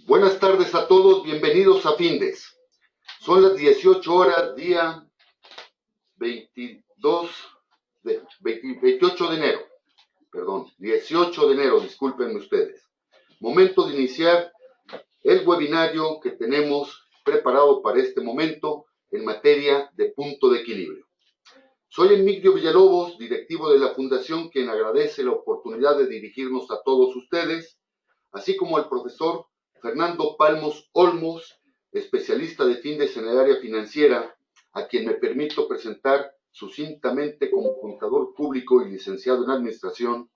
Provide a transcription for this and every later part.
Buenas tardes a todos, bienvenidos a Findes. Son las 18 horas, día 28 de enero. 18 de enero, discúlpenme ustedes. Momento de iniciar el webinario que tenemos preparado para este momento en materia de punto de equilibrio. Soy Emigdio Villalobos, directivo de la Fundación, quien agradece la oportunidad de dirigirnos a todos ustedes, así como al profesor Fernando Palmos Olmos, especialista de Findes en el área financiera, a quien me permito presentar sucintamente como contador público y licenciado en administración,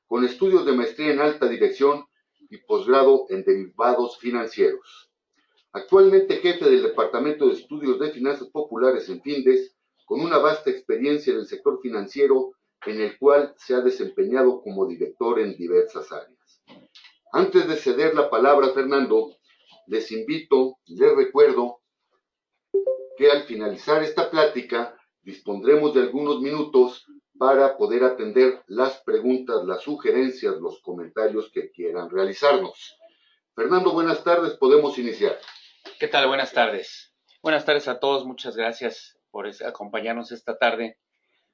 con estudios de maestría en alta dirección y posgrado en derivados financieros. Actualmente jefe del Departamento de Estudios de Finanzas Populares en Findes, con una vasta experiencia en el sector financiero, en el cual se ha desempeñado como director en diversas áreas. Antes de ceder la palabra a Fernando, les recuerdo que al finalizar esta plática dispondremos de algunos minutos para poder atender las preguntas, las sugerencias, los comentarios que quieran realizarnos. Fernando, buenas tardes, podemos iniciar. ¿Qué tal? Buenas tardes. Buenas tardes a todos, muchas gracias por acompañarnos esta tarde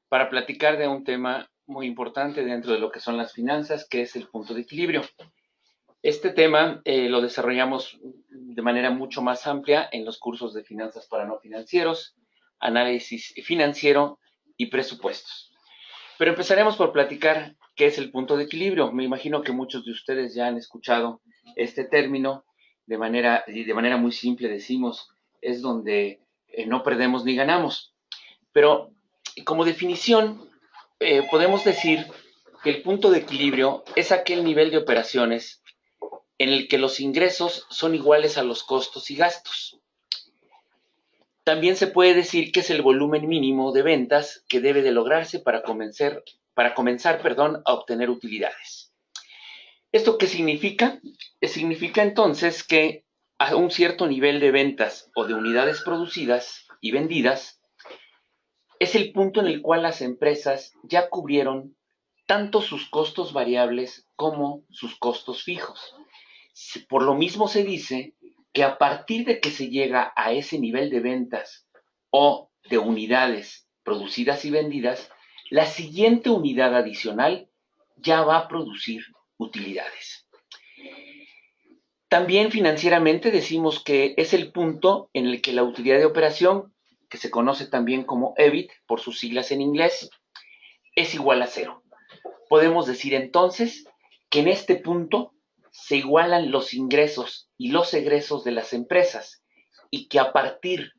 para platicar de un tema muy importante dentro de lo que son las finanzas, que es el punto de equilibrio. Este tema lo desarrollamos de manera mucho más amplia en los cursos de finanzas para no financieros, análisis financiero y presupuestos. Pero empezaremos por platicar qué es el punto de equilibrio. Me imagino que muchos de ustedes ya han escuchado este término. De manera muy simple decimos, es donde no perdemos ni ganamos. Pero como definición, podemos decir que el punto de equilibrio es aquel nivel de operaciones en el que los ingresos son iguales a los costos y gastos. También se puede decir que es el volumen mínimo de ventas que debe de lograrse para comenzar, a obtener utilidades. ¿Esto qué significa? Significa entonces que a un cierto nivel de ventas o de unidades producidas y vendidas es el punto en el cual las empresas ya cubrieron tanto sus costos variables como sus costos fijos. Por lo mismo se dice que a partir de que se llega a ese nivel de ventas o de unidades producidas y vendidas, la siguiente unidad adicional ya va a producir utilidades. También financieramente decimos que es el punto en el que la utilidad de operación, que se conoce también como EBIT por sus siglas en inglés, es igual a cero. Podemos decir entonces que en este punto se igualan los ingresos y los egresos de las empresas y que a partir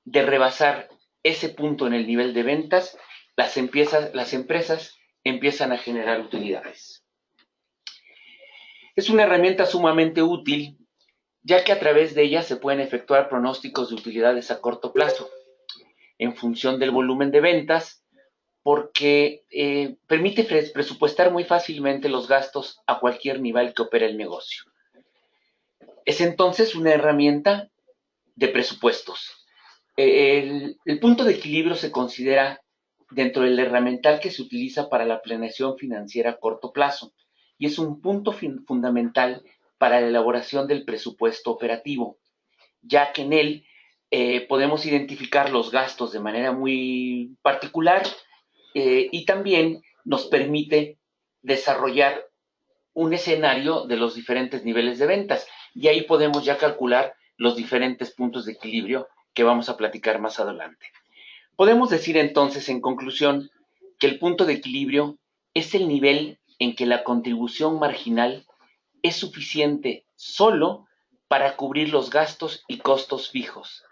de rebasar ese punto en el nivel de ventas, las empresas empiezan a generar utilidades. Es una herramienta sumamente útil, ya que a través de ella se pueden efectuar pronósticos de utilidades a corto plazo, en función del volumen de ventas, porque permite presupuestar muy fácilmente los gastos a cualquier nivel que opere el negocio. Es entonces una herramienta de presupuestos. El punto de equilibrio se considera dentro del herramental que se utiliza para la planeación financiera a corto plazo y es un punto fundamental para la elaboración del presupuesto operativo, ya que en él podemos identificar los gastos de manera muy particular y también nos permite desarrollar un escenario de los diferentes niveles de ventas y ahí podemos ya calcular los diferentes puntos de equilibrio que vamos a platicar más adelante. Podemos decir entonces, en conclusión, que el punto de equilibrio es el nivel en que la contribución marginal es suficiente solo para cubrir los gastos y costos fijos,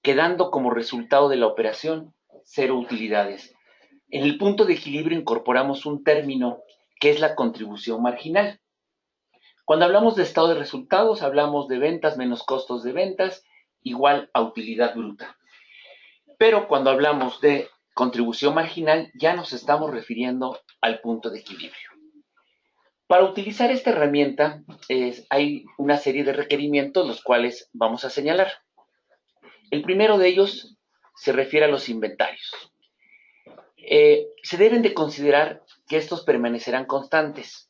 quedando como resultado de la operación cero utilidades. En el punto de equilibrio incorporamos un término que es la contribución marginal. Cuando hablamos de estado de resultados, hablamos de ventas menos costos de ventas igual a utilidad bruta. Pero cuando hablamos de contribución marginal, ya nos estamos refiriendo al punto de equilibrio. Para utilizar esta herramienta, hay una serie de requerimientos, los cuales vamos a señalar. El primero de ellos se refiere a los inventarios. Se deben de considerar que estos permanecerán constantes,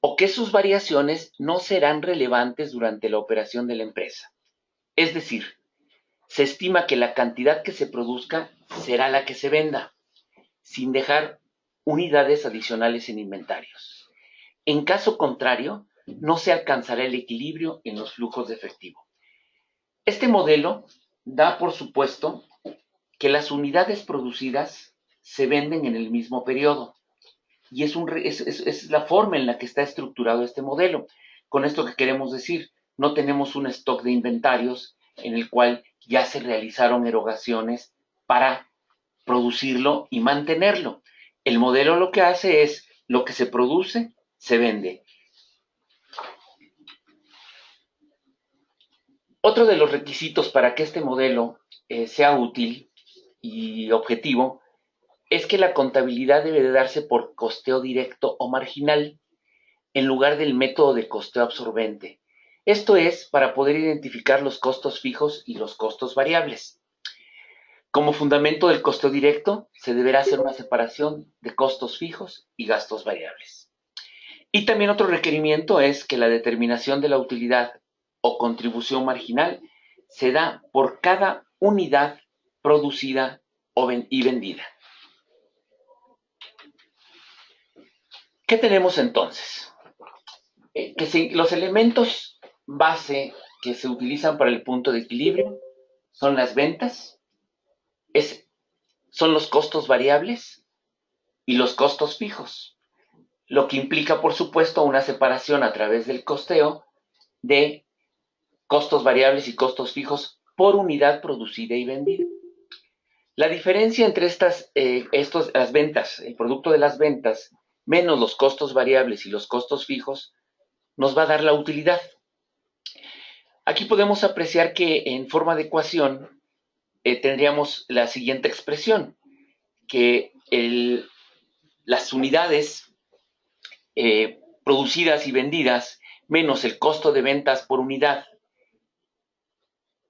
o que sus variaciones no serán relevantes durante la operación de la empresa. Es decir, se estima que la cantidad que se produzca será la que se venda, sin dejar unidades adicionales en inventarios. En caso contrario, no se alcanzará el equilibrio en los flujos de efectivo. Este modelo da por supuesto que las unidades producidas se venden en el mismo periodo. Y es la forma en la que está estructurado este modelo. Con esto que queremos decir, no tenemos un stock de inventarios en el cual ya se realizaron erogaciones para producirlo y mantenerlo. El modelo lo que hace es, lo que se produce, se vende. Otro de los requisitos para que este modelo sea útil y objetivo es que la contabilidad debe de darse por costeo directo o marginal en lugar del método de costeo absorbente. Esto es para poder identificar los costos fijos y los costos variables. Como fundamento del costeo directo, se deberá hacer una separación de costos fijos y gastos variables. Y también otro requerimiento es que la determinación de la utilidad o contribución marginal se da por cada unidad producida y vendida. ¿Qué tenemos entonces? Los elementos base que se utilizan para el punto de equilibrio son las ventas, son los costos variables y los costos fijos, lo que implica, por supuesto, una separación a través del costeo de costos variables y costos fijos por unidad producida y vendida. La diferencia entre las ventas, el producto de las ventas, menos los costos variables y los costos fijos, nos va a dar la utilidad. Aquí podemos apreciar que en forma de ecuación tendríamos la siguiente expresión, que las unidades producidas y vendidas menos el costo de ventas por unidad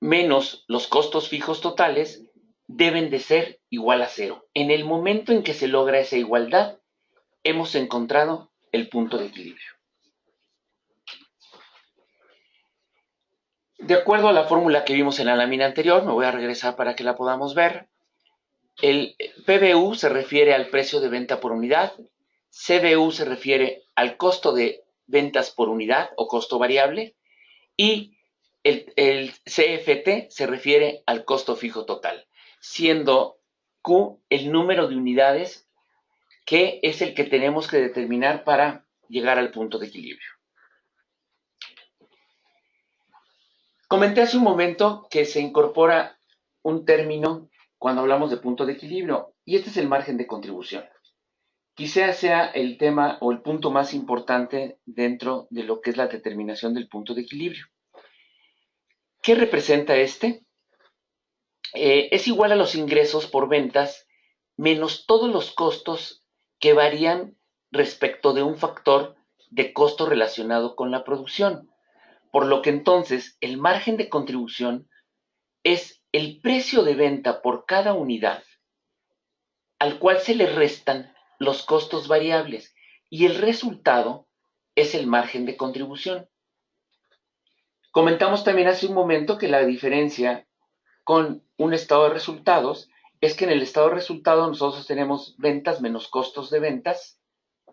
menos los costos fijos totales deben de ser igual a cero. En el momento en que se logra esa igualdad, hemos encontrado el punto de equilibrio. De acuerdo a la fórmula que vimos en la lámina anterior, me voy a regresar para que la podamos ver. El PBU se refiere al precio de venta por unidad, CBU se refiere al costo de ventas por unidad o costo variable y el CFT se refiere al costo fijo total, siendo Q el número de unidades que es el que tenemos que determinar para llegar al punto de equilibrio. Comenté hace un momento que se incorpora un término cuando hablamos de punto de equilibrio, y este es el margen de contribución. Quizá sea el tema o el punto más importante dentro de lo que es la determinación del punto de equilibrio. ¿Qué representa este? Es igual a los ingresos por ventas menos todos los costos que varían respecto de un factor de costo relacionado con la producción. Por lo que entonces el margen de contribución es el precio de venta por cada unidad al cual se le restan los costos variables y el resultado es el margen de contribución. Comentamos también hace un momento que la diferencia con un estado de resultados es que en el estado de resultados nosotros tenemos ventas menos costos de ventas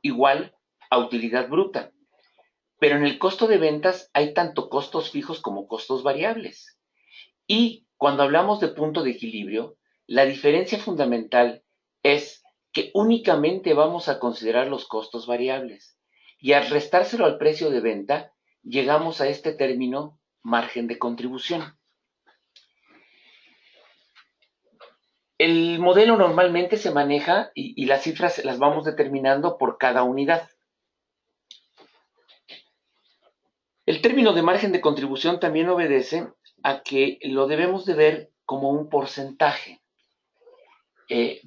igual a utilidad bruta. Pero en el costo de ventas hay tanto costos fijos como costos variables. Y cuando hablamos de punto de equilibrio, la diferencia fundamental es que únicamente vamos a considerar los costos variables. Y al restárselo al precio de venta, llegamos a este término margen de contribución. El modelo normalmente se maneja y las cifras las vamos determinando por cada unidad. El término de margen de contribución también obedece a que lo debemos de ver como un porcentaje.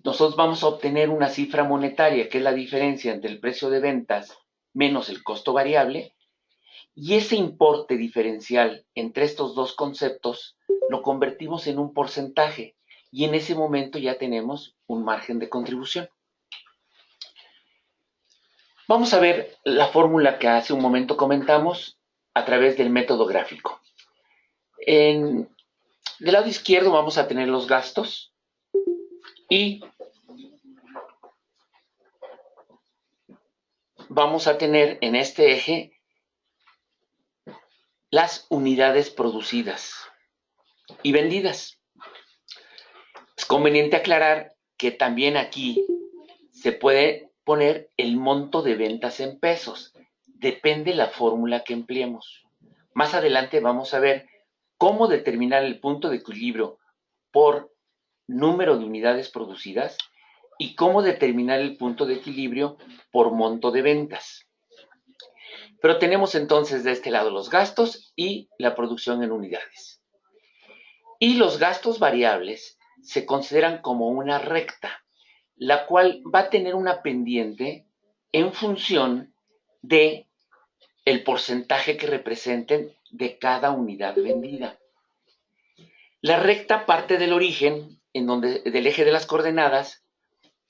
Nosotros vamos a obtener una cifra monetaria, que es la diferencia entre el precio de ventas menos el costo variable, y ese importe diferencial entre estos dos conceptos lo convertimos en un porcentaje, y en ese momento ya tenemos un margen de contribución. Vamos a ver la fórmula que hace un momento comentamos a través del método gráfico. Del lado izquierdo vamos a tener los gastos y vamos a tener en este eje las unidades producidas y vendidas. Es conveniente aclarar que también aquí se puede poner el monto de ventas en pesos. Depende la fórmula que empleemos. Más adelante vamos a ver cómo determinar el punto de equilibrio por número de unidades producidas y cómo determinar el punto de equilibrio por monto de ventas. Pero tenemos entonces de este lado los gastos y la producción en unidades. Y los gastos variables se consideran como una recta, la cual va a tener una pendiente en función de el porcentaje que representen de cada unidad vendida. La recta parte del origen, del eje de las coordenadas,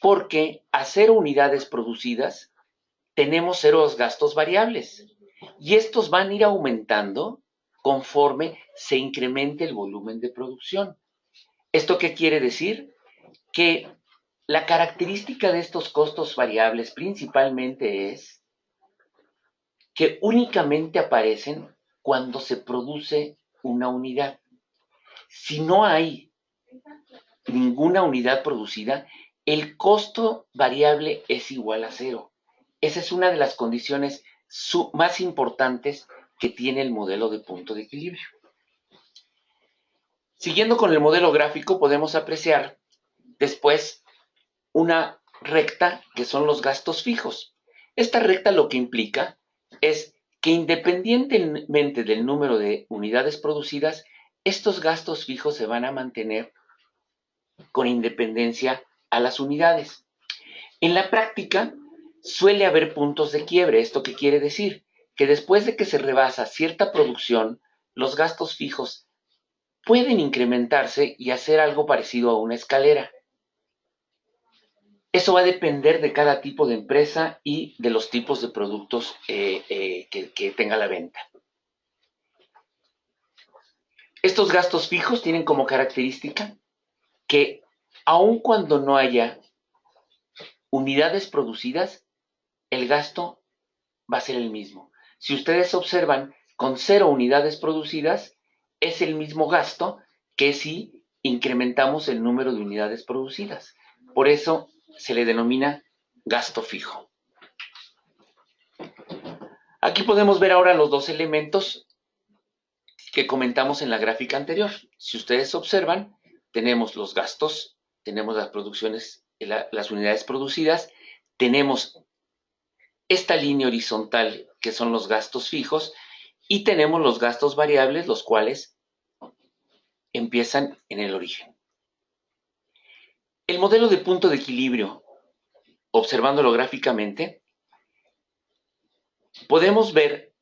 porque a 0 unidades producidas tenemos 0 gastos variables y estos van a ir aumentando conforme se incremente el volumen de producción. ¿Esto qué quiere decir? Que la característica de estos costos variables principalmente es que únicamente aparecen cuando se produce una unidad. Si no hay ninguna unidad producida, el costo variable es igual a 0. Esa es una de las condiciones más importantes que tiene el modelo de punto de equilibrio. Siguiendo con el modelo gráfico, podemos apreciar después una recta que son los gastos fijos. Esta recta lo que implica es que independientemente del número de unidades producidas, estos gastos fijos se van a mantener con independencia a las unidades. En la práctica, suele haber puntos de quiebre. ¿Esto qué quiere decir? Que después de que se rebasa cierta producción, los gastos fijos pueden incrementarse y hacer algo parecido a una escalera. Eso va a depender de cada tipo de empresa y de los tipos de productos que tenga la venta. Estos gastos fijos tienen como característica que aun cuando no haya unidades producidas, el gasto va a ser el mismo. Si ustedes observan, con 0 unidades producidas, es el mismo gasto que si incrementamos el número de unidades producidas. Por eso se le denomina gasto fijo. Aquí podemos ver ahora los dos elementos que comentamos en la gráfica anterior. Si ustedes observan, tenemos los gastos, tenemos las producciones, las unidades producidas, tenemos esta línea horizontal que son los gastos fijos y tenemos los gastos variables, los cuales empiezan en el origen. El modelo de punto de equilibrio, observándolo gráficamente, podemos ver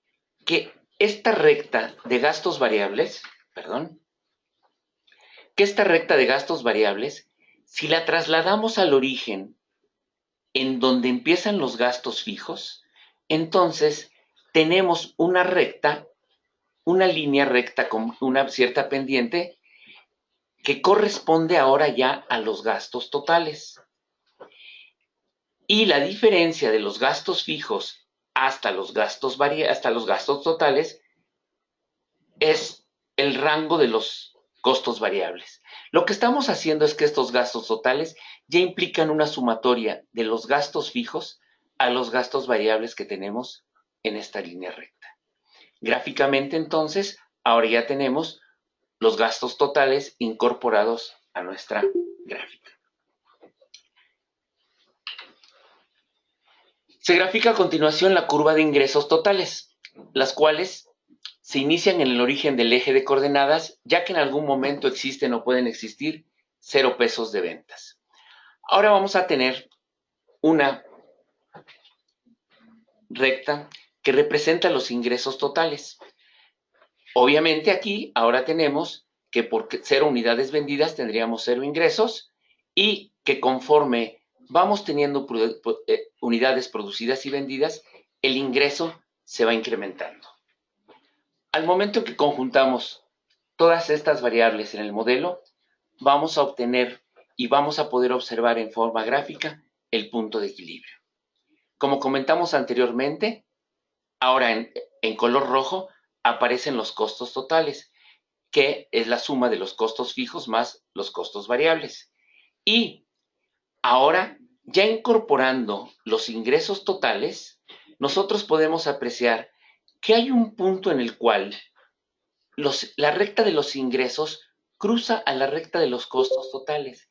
que esta recta de gastos variables, si la trasladamos al origen en donde empiezan los gastos fijos, entonces tenemos una recta, una línea recta con una cierta pendiente que corresponde ahora ya a los gastos totales. Y la diferencia de los gastos fijos hasta los gastos totales es el rango de los costos variables. Lo que estamos haciendo es que estos gastos totales ya implican una sumatoria de los gastos fijos a los gastos variables que tenemos en esta línea recta. Gráficamente, entonces, ahora ya tenemos los gastos totales incorporados a nuestra gráfica. Se grafica a continuación la curva de ingresos totales, las cuales se inician en el origen del eje de coordenadas, ya que en algún momento existen o pueden existir 0 pesos de ventas. Ahora vamos a tener una recta que representa los ingresos totales. Obviamente aquí ahora tenemos que por 0 unidades vendidas tendríamos 0 ingresos y que conforme vamos teniendo unidades producidas y vendidas, el ingreso se va incrementando. Al momento en que conjuntamos todas estas variables en el modelo, vamos a obtener y vamos a poder observar en forma gráfica el punto de equilibrio. Como comentamos anteriormente, ahora en color rojo aparecen los costos totales, que es la suma de los costos fijos más los costos variables. Y ahora, ya incorporando los ingresos totales, nosotros podemos apreciar que hay un punto en el cual la recta de los ingresos cruza a la recta de los costos totales.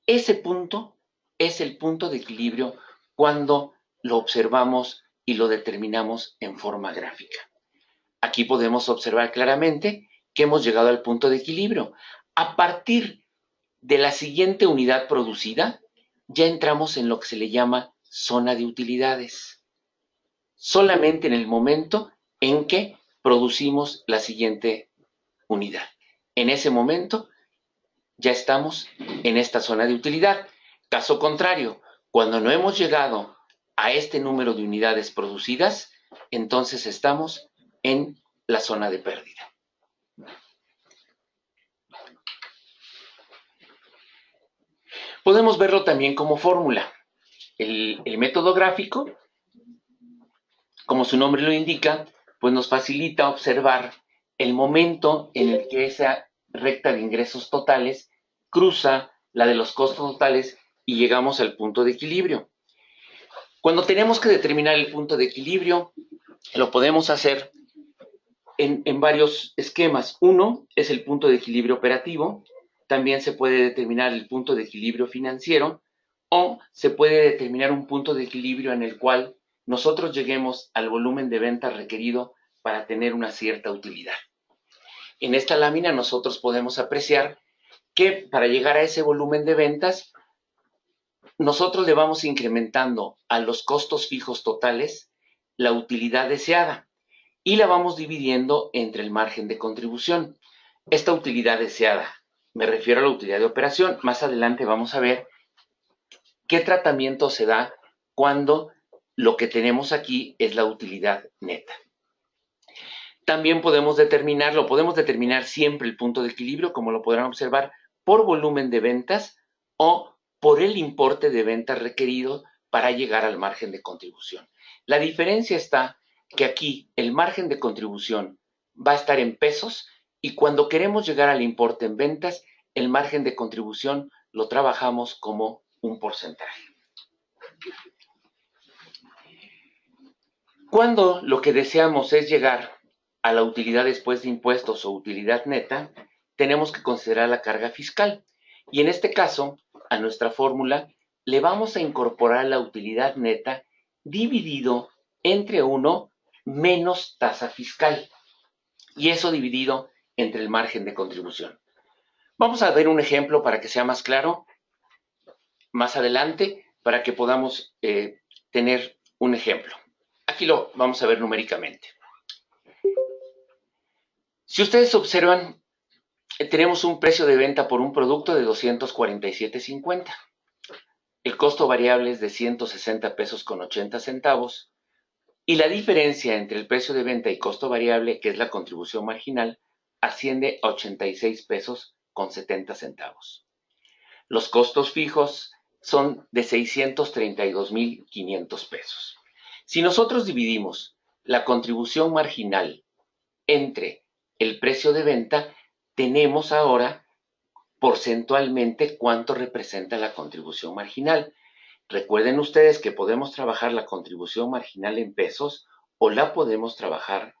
Ese punto es el punto de equilibrio cuando lo observamos y lo determinamos en forma gráfica. Aquí podemos observar claramente que hemos llegado al punto de equilibrio. A partir de la siguiente unidad producida, ya entramos en lo que se le llama zona de utilidades. Solamente en el momento en que producimos la siguiente unidad. En ese momento ya estamos en esta zona de utilidad. Caso contrario, cuando no hemos llegado a este número de unidades producidas, entonces estamos en la zona de pérdida. Podemos verlo también como fórmula. El método gráfico, como su nombre lo indica, pues nos facilita observar el momento en el que esa recta de ingresos totales cruza la de los costos totales y llegamos al punto de equilibrio. Cuando tenemos que determinar el punto de equilibrio, lo podemos hacer en varios esquemas. Uno es el punto de equilibrio operativo, también se puede determinar el punto de equilibrio financiero o se puede determinar un punto de equilibrio en el cual nosotros lleguemos al volumen de ventas requerido para tener una cierta utilidad. En esta lámina nosotros podemos apreciar que para llegar a ese volumen de ventas, nosotros le vamos incrementando a los costos fijos totales la utilidad deseada y la vamos dividiendo entre el margen de contribución. Esta utilidad deseada, me refiero a la utilidad de operación. Más adelante vamos a ver qué tratamiento se da cuando lo que tenemos aquí es la utilidad neta. También podemos determinar siempre el punto de equilibrio, como lo podrán observar, por volumen de ventas o por el importe de ventas requerido para llegar al margen de contribución. La diferencia está que aquí el margen de contribución va a estar en pesos y cuando queremos llegar al importe en ventas, el margen de contribución lo trabajamos como un porcentaje. Cuando lo que deseamos es llegar a la utilidad después de impuestos o utilidad neta, tenemos que considerar la carga fiscal. Y en este caso, a nuestra fórmula le vamos a incorporar la utilidad neta dividido entre 1 menos tasa fiscal. Y eso dividido entre el margen de contribución. Vamos a ver un ejemplo para que sea más claro más adelante, para que podamos tener un ejemplo. Aquí lo vamos a ver numéricamente. Si ustedes observan, tenemos un precio de venta por un producto de 247.50. El costo variable es de 160 pesos con 80 centavos. Y la diferencia entre el precio de venta y costo variable, que es la contribución marginal, asciende a 86 pesos con 70 centavos. Los costos fijos son de 632.500 pesos. Si nosotros dividimos la contribución marginal entre el precio de venta, tenemos ahora porcentualmente cuánto representa la contribución marginal. Recuerden ustedes que podemos trabajar la contribución marginal en pesos o la podemos trabajar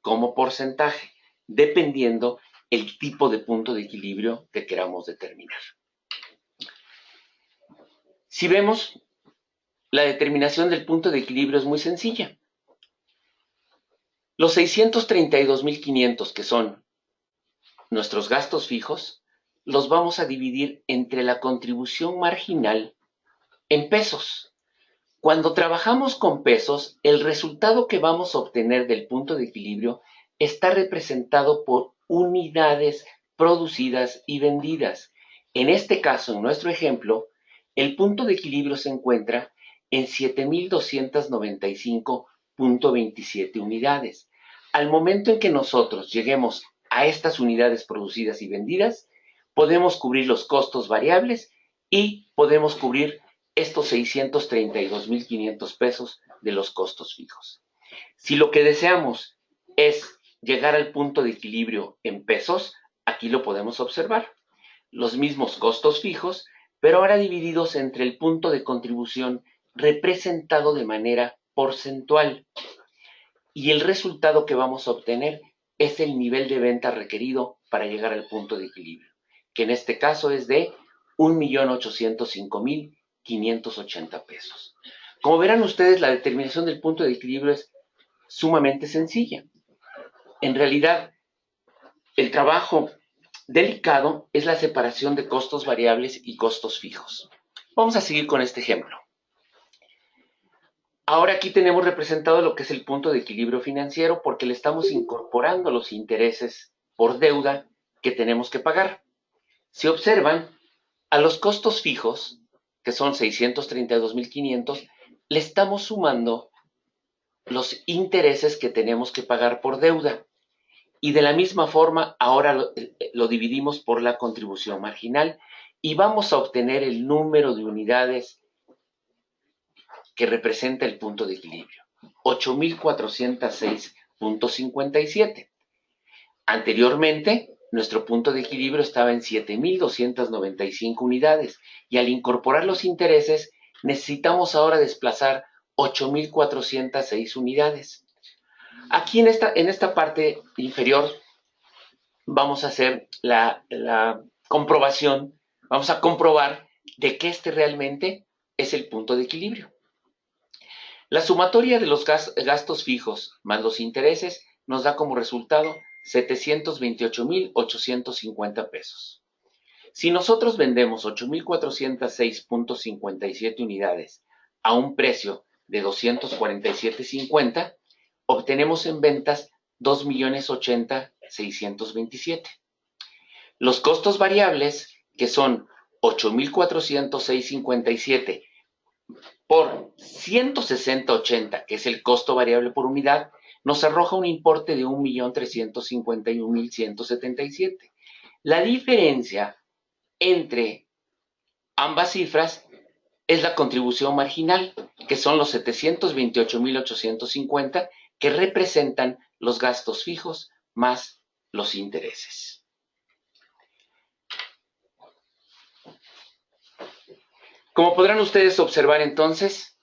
como porcentaje, dependiendo el tipo de punto de equilibrio que queramos determinar. Si vemos, la determinación del punto de equilibrio es muy sencilla. Los 632.500, que son nuestros gastos fijos, los vamos a dividir entre la contribución marginal en pesos. Cuando trabajamos con pesos, el resultado que vamos a obtener del punto de equilibrio está representado por unidades producidas y vendidas. En este caso, en nuestro ejemplo, El punto de equilibrio se encuentra en 7,295,27 unidades. Al momento en que nosotros lleguemos a estas unidades producidas y vendidas, podemos cubrir los costos variables y podemos cubrir estos 632,500 pesos de los costos fijos. Si lo que deseamos es llegar al punto de equilibrio en pesos, aquí lo podemos observar. Los mismos costos fijos, pero ahora divididos entre el punto de contribución representado de manera porcentual. Y el resultado que vamos a obtener es el nivel de venta requerido para llegar al punto de equilibrio, que en este caso es de 1,805,580 pesos. Como verán ustedes, la determinación del punto de equilibrio es sumamente sencilla. En realidad, el trabajo delicado es la separación de costos variables y costos fijos. Vamos a seguir con este ejemplo. Ahora aquí tenemos representado lo que es el punto de equilibrio financiero porque le estamos incorporando los intereses por deuda que tenemos que pagar. Si observan, a los costos fijos, que son 632,500, le estamos sumando los intereses que tenemos que pagar por deuda. Y de la misma forma, ahora lo dividimos por la contribución marginal y vamos a obtener el número de unidades que representa el punto de equilibrio, 8,406,57. Anteriormente, nuestro punto de equilibrio estaba en 7,295 unidades y al incorporar los intereses, necesitamos ahora desplazar 8,406 unidades. Aquí en esta parte inferior vamos a hacer la comprobación, vamos a comprobar de que este realmente es el punto de equilibrio. La sumatoria de los gastos fijos más los intereses nos da como resultado 728,850 pesos. Si nosotros vendemos 8,406,57 unidades a un precio de 247,50, obtenemos en ventas 2,080,627. Los costos variables, que son 8,406,57 por 160,80, que es el costo variable por unidad, nos arroja un importe de 1,351,177. La diferencia entre ambas cifras es la contribución marginal, que son los 728,850, que representan los gastos fijos más los intereses. Como podrán ustedes observar entonces,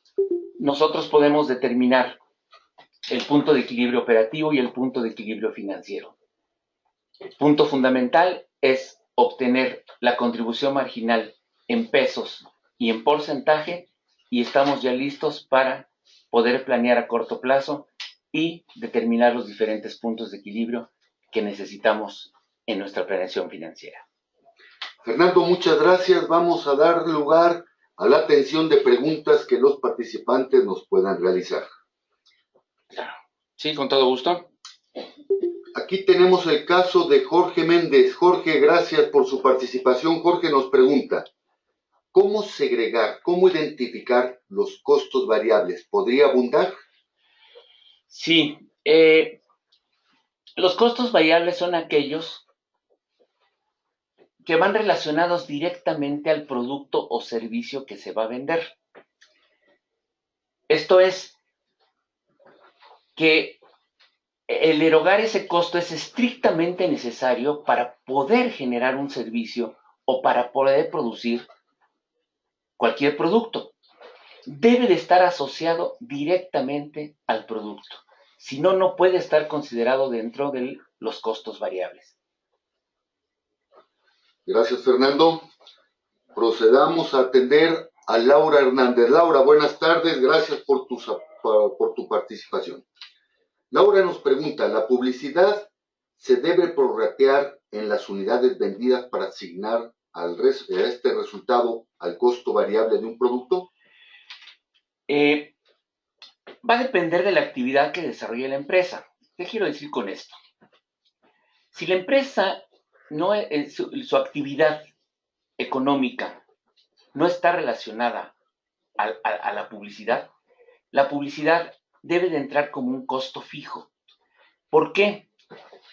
nosotros podemos determinar el punto de equilibrio operativo y el punto de equilibrio financiero. El punto fundamental es obtener la contribución marginal en pesos y en porcentaje y estamos ya listos para poder planear a corto plazo y determinar los diferentes puntos de equilibrio que necesitamos en nuestra planeación financiera. Fernando, muchas gracias. Vamos a dar lugar a la atención de preguntas que los participantes nos puedan realizar. Claro. Sí, con todo gusto. Aquí tenemos el caso de Jorge Méndez. Jorge, gracias por su participación. Jorge nos pregunta, ¿cómo segregar, cómo identificar los costos variables? ¿Podría abundar? Sí, los costos variables son aquellos que van relacionados directamente al producto o servicio que se va a vender. Esto es que el erogar ese costo es estrictamente necesario para poder generar un servicio o para poder producir cualquier producto. Debe de estar asociado directamente al producto. Si no, no puede estar considerado dentro de los costos variables. Gracias, Fernando. Procedamos a atender a Laura Hernández. Laura, buenas tardes. Gracias por tu participación. Laura nos pregunta, ¿la publicidad se debe prorratear en las unidades vendidas para asignar a este resultado al costo variable de un producto? Va a depender de la actividad que desarrolle la empresa. ¿Qué quiero decir con esto? Si la empresa, su actividad económica no está relacionada a la publicidad debe de entrar como un costo fijo. ¿Por qué?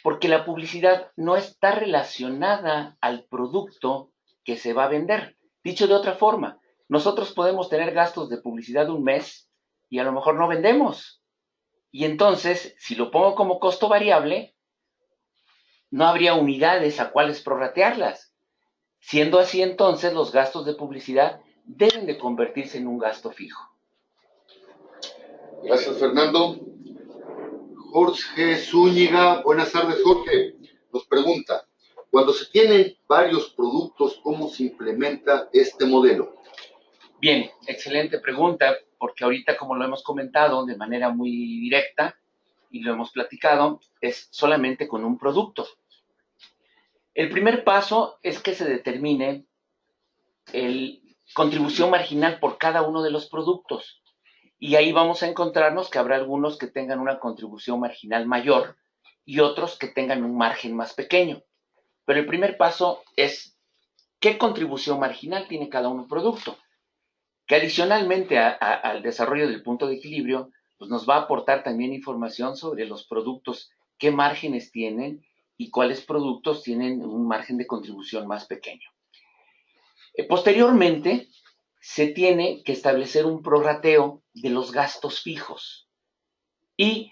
Porque la publicidad no está relacionada al producto que se va a vender. Dicho de otra forma, nosotros podemos tener gastos de publicidad un mes y a lo mejor no vendemos. Y entonces, si lo pongo como costo variable, no habría unidades a cuáles prorratearlas. Siendo así, entonces, los gastos de publicidad deben de convertirse en un gasto fijo. Gracias, Fernando. Jorge Zúñiga, buenas tardes, Jorge. Nos pregunta, cuando se tienen varios productos, ¿cómo se implementa este modelo? Bien, excelente pregunta, porque ahorita, como lo hemos comentado de manera muy directa y lo hemos platicado, es solamente con un producto. El primer paso es que se determine la contribución marginal por cada uno de los productos. Y ahí vamos a encontrarnos que habrá algunos que tengan una contribución marginal mayor y otros que tengan un margen más pequeño. Pero el primer paso es qué contribución marginal tiene cada un producto, que adicionalmente al desarrollo del punto de equilibrio, pues nos va a aportar también información sobre los productos, qué márgenes tienen y cuáles productos tienen un margen de contribución más pequeño. Posteriormente, se tiene que establecer un prorrateo de los gastos fijos. Y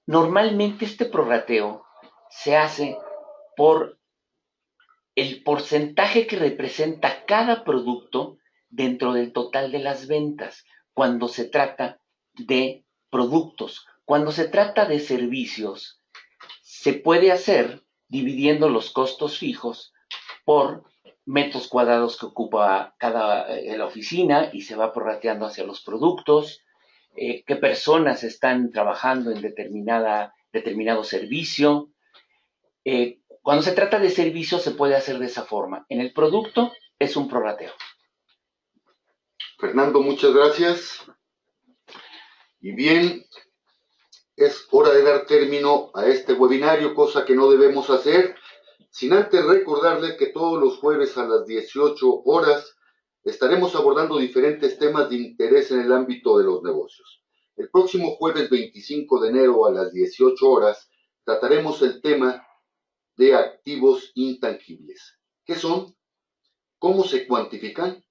normalmente este prorrateo se hace por el porcentaje que representa cada producto dentro del total de las ventas, cuando se trata de productos. Cuando se trata de servicios, se puede hacer dividiendo los costos fijos por metros cuadrados que ocupa la oficina y se va prorrateando hacia los productos, qué personas están trabajando en determinado servicio. Cuando se trata de servicios se puede hacer de esa forma. En el producto es un prorrateo. Fernando, muchas gracias. Y bien, es hora de dar término a este webinario, cosa que no debemos hacer, sin antes recordarle que todos los jueves a las 18 horas estaremos abordando diferentes temas de interés en el ámbito de los negocios. El próximo jueves 25 de enero a las 18 horas trataremos el tema de activos intangibles. ¿Qué son? ¿Cómo se cuantifican?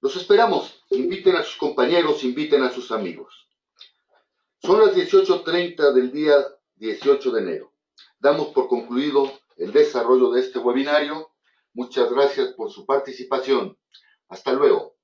Los esperamos. Inviten a sus compañeros, inviten a sus amigos. Son las 18:30 del día 18 de enero. Damos por concluido el desarrollo de este webinario. Muchas gracias por su participación. Hasta luego.